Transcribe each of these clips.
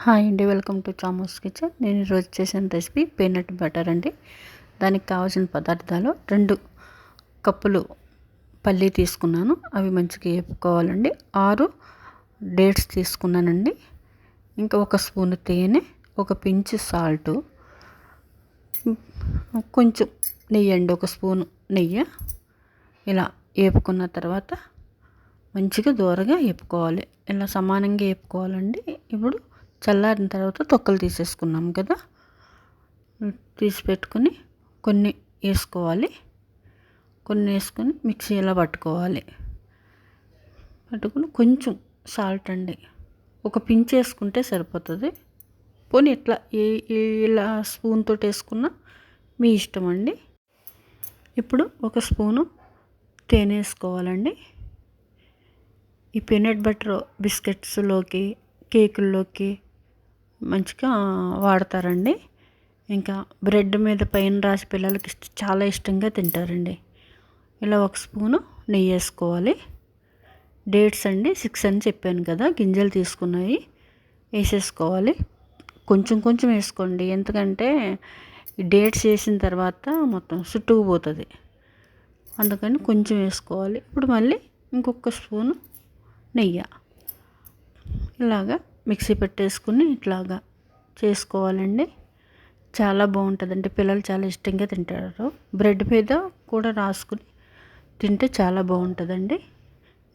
Hi అండి, welcome to చామోస్ kitchen. నేను ఈరోజు చేసిన రెసిపీ పీనట్ బటర్ అండి. దానికి కావాల్సిన పదార్థాలు 2 కప్పులు పల్లి తీసుకున్నాను, అవి మంచిగా వేపుకోవాలండి. 6 డేట్స్ తీసుకున్నానండి. ఇంకా 1 స్పూన్ తేనె, 1 పించ్ సాల్టు, కొంచెం నెయ్యి అండి, 1 స్పూను నెయ్యి. ఇలా వేపుకున్న తర్వాత మంచిగా దూరగా వేపుకోవాలి. ఇలా సమానంగా వేపుకోవాలండి. ఇప్పుడు చల్లారిన తర్వాత తొక్కలు తీసేసుకున్నాం కదా, తీసి పెట్టుకుని కొన్ని వేసుకోవాలి. కొన్ని వేసుకొని మిక్సీలో పట్టుకోవాలి. పట్టుకుని కొంచెం సాల్ట్ అండి, 1 పించ్ వేసుకుంటే సరిపోతుంది. పోనీ ఇట్లా ఇలా స్పూన్ తోటి వేసుకున్నా మీ ఇష్టం అండి. ఇప్పుడు 1 స్పూను తేనె వేసుకోవాలండి. ఈ పీనట్ బటర్ బిస్కెట్స్లోకి, కేకుల్లోకి మంచిగా వాడతారండి. ఇంకా బ్రెడ్ మీద పైన రాసి పిల్లలకి చాలా ఇష్టంగా తింటారండి. ఇలా 1 స్పూను నెయ్యి వేసుకోవాలి. డేట్స్ అండి 6 అని చెప్పాను కదా, గింజలు తీసుకున్నాయి వేసేసుకోవాలి. కొంచెం కొంచెం వేసుకోండి, ఎందుకంటే డేట్స్ వేసిన తర్వాత మొత్తం చుట్టుకుపోతుంది, అందుకని కొంచెం వేసుకోవాలి. ఇప్పుడు మళ్ళీ ఇంకొక స్పూను నెయ్యి ఇలాగా మిక్సీ పెట్టేసుకుని ఇట్లాగా చేసుకోవాలండి. చాలా బాగుంటుందండి, పిల్లలు చాలా ఇష్టంగా తింటారు. బ్రెడ్ మీద కూడా రాసుకుని తింటే చాలా బాగుంటుందండి.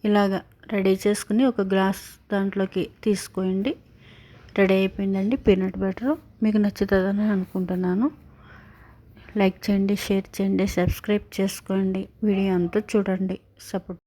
ఇలాగా రెడీ చేసుకుని 1 గ్లాస్ దాంట్లోకి తీసుకోండి. రెడీ అయిపోయిందండి పీనట్ బటర్. మీకు నచ్చుతుందని అనుకుంటున్నాను. లైక్ చేయండి, షేర్ చేయండి, సబ్స్క్రైబ్ చేసుకోండి. వీడియో అంతా చూడండి, సపోర్ట్